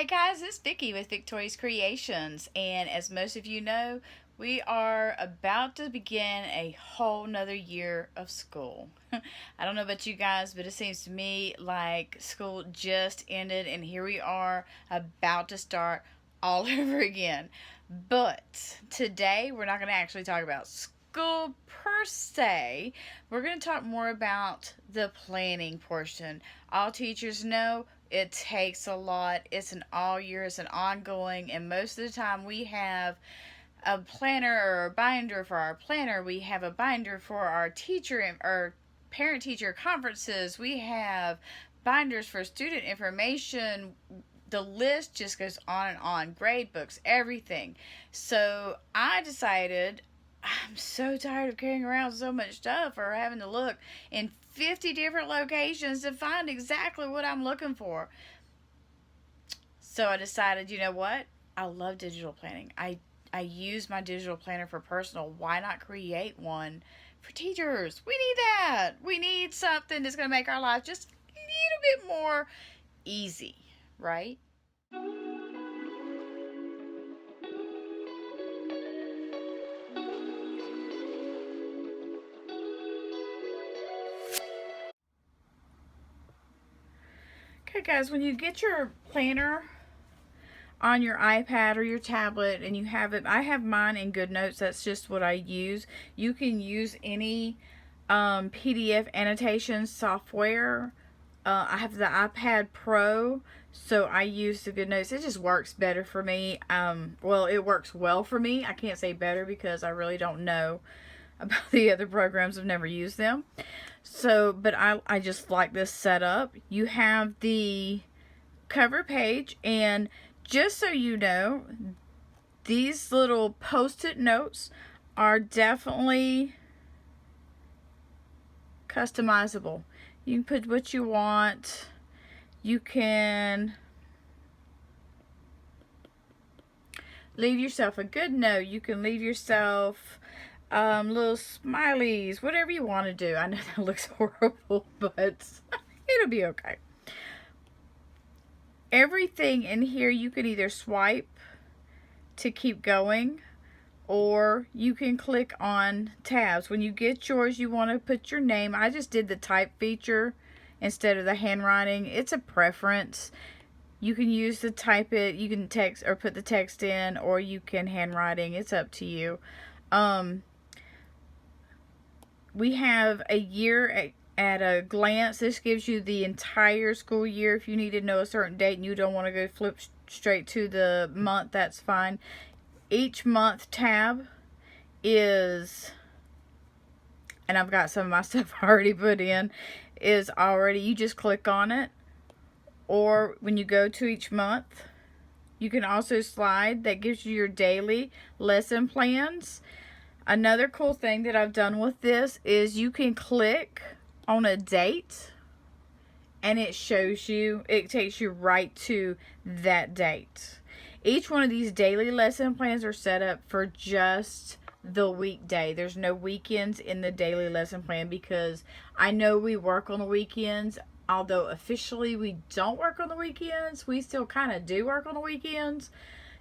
Hey guys, it's Vicky with Victori's Creations, and as most of you know, we are about to begin a whole nother year of school. I don't know about you guys, but it seems to me like school just ended and here we are about to start all over again. But today we're not going to actually talk about school per se. We're going to talk more about the planning portion. All teachers know it takes a lot. It's an all year, it's an ongoing, and most of the time we have a planner or a binder for our planner. We have a binder for our teacher or parent teacher conferences. We have binders for student information. The list just goes on and on. Grade books, everything. So I decided I'm so tired of carrying around so much stuff or having to look in 50 different locations to find exactly what I'm looking for. So I decided, you know what? I love digital planning. I use my digital planner for personal. Why not create one for teachers? We need that. We need something that's going to make our life just a little bit more easy, right? Okay, guys, when you get your planner on your iPad or your tablet and you have it, I have mine in GoodNotes. That's just what I use. You can use any PDF annotation software. I have the iPad Pro, so I use the GoodNotes. It just works better for me. Well, it works well for me. I can't say better because I really don't know about the other programs. I've never used them. So, but I just like this setup. You have the cover page, and just so you know, these little post-it notes are definitely customizable. You can put what you want. You can leave yourself a good note. You can leave yourself little smileys, whatever you want to do. I know that looks horrible, but it'll be okay. Everything in here you can either swipe to keep going, or you can click on tabs. When you get yours, you want to put your name. I just did the type feature instead of the handwriting. It's a preference. You can use the type it, you can text or put the text in, or you can handwriting. It's up to you. We have a year at a glance. This gives you the entire school year. If you need to know a certain date and you don't want to go flip straight to the month, that's fine. Each month tab is, and I've got some of my stuff already put in, is already, you just click on it. Or when you go to each month, you can also slide. That gives you your daily lesson plans. Another cool thing that I've done with this is you can click on a date and it shows you, it takes you right to that date. Each one of these daily lesson plans are set up for just the weekday. There's no weekends in the daily lesson plan because I know we work on the weekends. Although officially we don't work on the weekends, we still kind of do work on the weekends.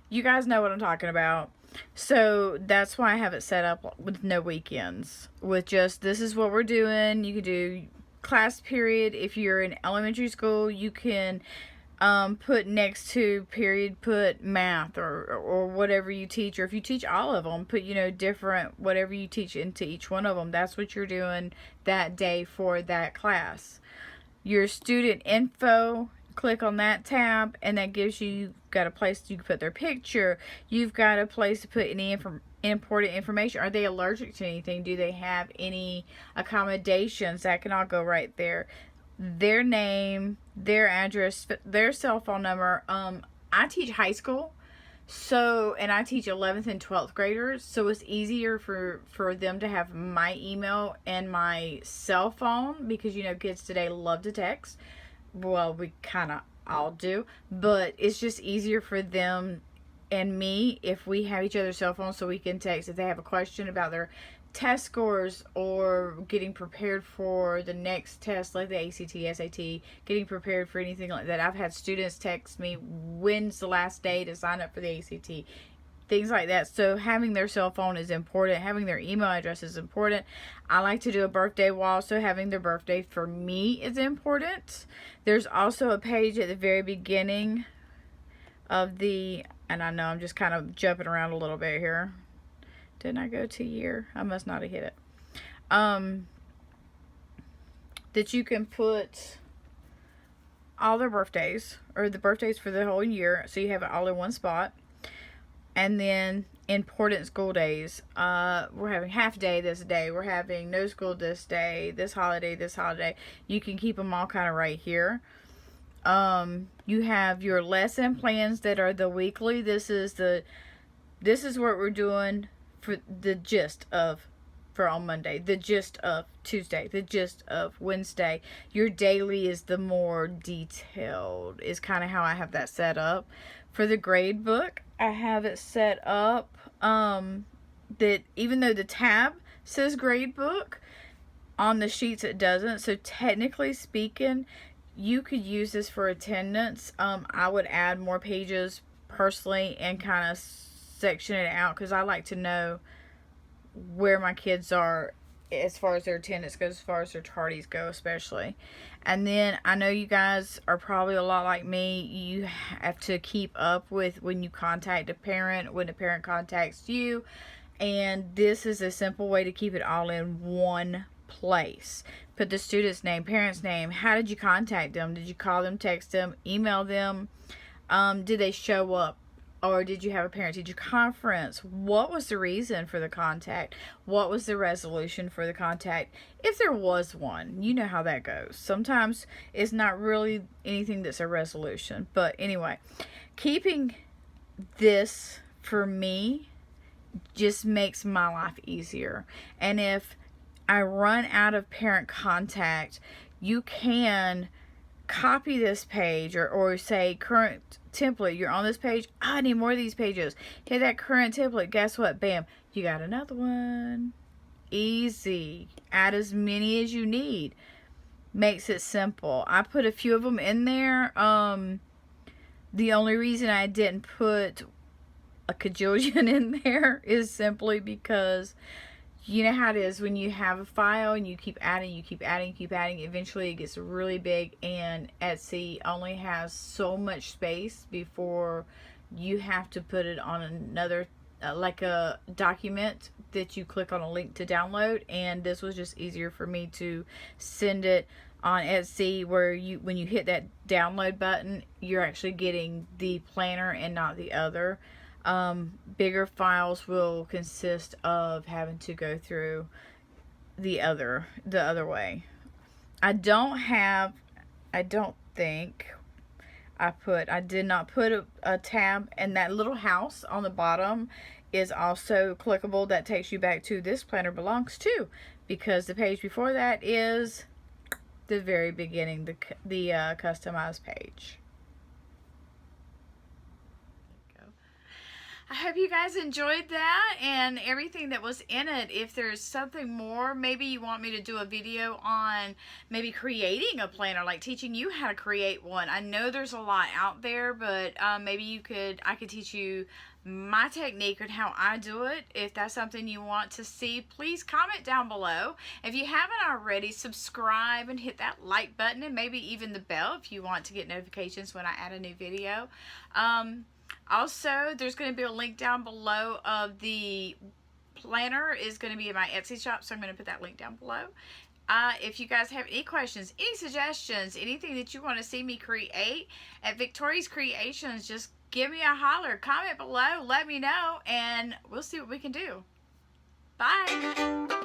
You guys know what I'm talking about. So that's why I have it set up with no weekends. With just, this is what we're doing. You can do class period. If you're in elementary school, you can put next to period, put math or whatever you teach. Or if you teach all of them, put, different, whatever you teach into each one of them. That's what you're doing that day for that class. Your student info, click on that tab, and that gives you, you've got a place you can put their picture. You've got a place to put any important information. Are they allergic to anything? Do they have any accommodations? That can all go right there. Their name, their address, their cell phone number. I teach high school, and I teach 11th and 12th graders, so it's easier for them to have my email and my cell phone because, kids today love to text. Well, we kind of all do, but it's just easier for them and me if we have each other's cell phones so we can text if they have a question about test scores or getting prepared for the next test like the ACT, SAT, getting prepared for anything like that. I've had students text me, when's the last day to sign up for the ACT, things like that. So having their cell phone is important. Having their email address is important. I like to do a birthday wall, so having their birthday for me is important. There's also a page at the very beginning of the, and I know I'm just kind of jumping around a little bit here. Didn't I go to year? I must not have hit it. That you can put all their birthdays, or the birthdays for the whole year, so you have it all in one spot. And then important school days. We're having half day this day. We're having no school this day. This holiday, this holiday. You can keep them all kind of right here. You have your lesson plans that are the weekly. This is what we're doing for the gist of for on Monday, the gist of Tuesday, the gist of Wednesday. Your daily is the more detailed, is kind of how I have that set up. For the grade book, I have it set up that even though the tab says grade book, on the sheets it doesn't. So technically speaking, you could use this for attendance. I would add more pages personally and kind of section it out, because I like to know where my kids are as far as their attendance goes, as far as their tardies go especially. And then I know you guys are probably a lot like me. You have to keep up with when you contact a parent, when a parent contacts you, and this is a simple way to keep it all in one place. Put the student's name, parent's name, how did you contact them, did you call them, text them, email them, did they show up, or did you have a parent-teacher conference? What was the reason for the contact? What was the resolution for the contact? If there was one, you know how that goes. Sometimes it's not really anything that's a resolution. But anyway, keeping this for me just makes my life easier. And if I run out of parent contact, you can copy this page or say current template. You're on this page. I need more of these pages. Hit that current template. Guess what? Bam. You got another one. Easy. Add as many as you need. Makes it simple. I put a few of them in there. The only reason I didn't put a cajillion in there is simply because you know how it is when you have a file and you keep adding, eventually it gets really big, and Etsy only has so much space before you have to put it on another, like a document that you click on a link to download. And this was just easier for me to send it on Etsy, where when you hit that download button, you're actually getting the planner and not the other. Bigger files will consist of having to go through the other way. I did not put a tab, and that little house on the bottom is also clickable. That takes you back to this planner belongs to, because the page before that is the very beginning, the customized page. I hope you guys enjoyed that and everything that was in it. If there's something more, maybe you want me to do a video on maybe creating a planner, like teaching you how to create one. I know there's a lot out there, but maybe I could teach you my technique and how I do it. If that's something you want to see, please comment down below. If you haven't already, subscribe and hit that like button, and maybe even the bell if you want to get notifications when I add a new video. Also, there's going to be a link down below of the planner is going to be in my Etsy shop, so I'm going to put that link down below. If you guys have any questions, any suggestions, anything that you want to see me create at Victori's Creations, just give me a holler. Comment below, let me know, and we'll see what we can do. Bye!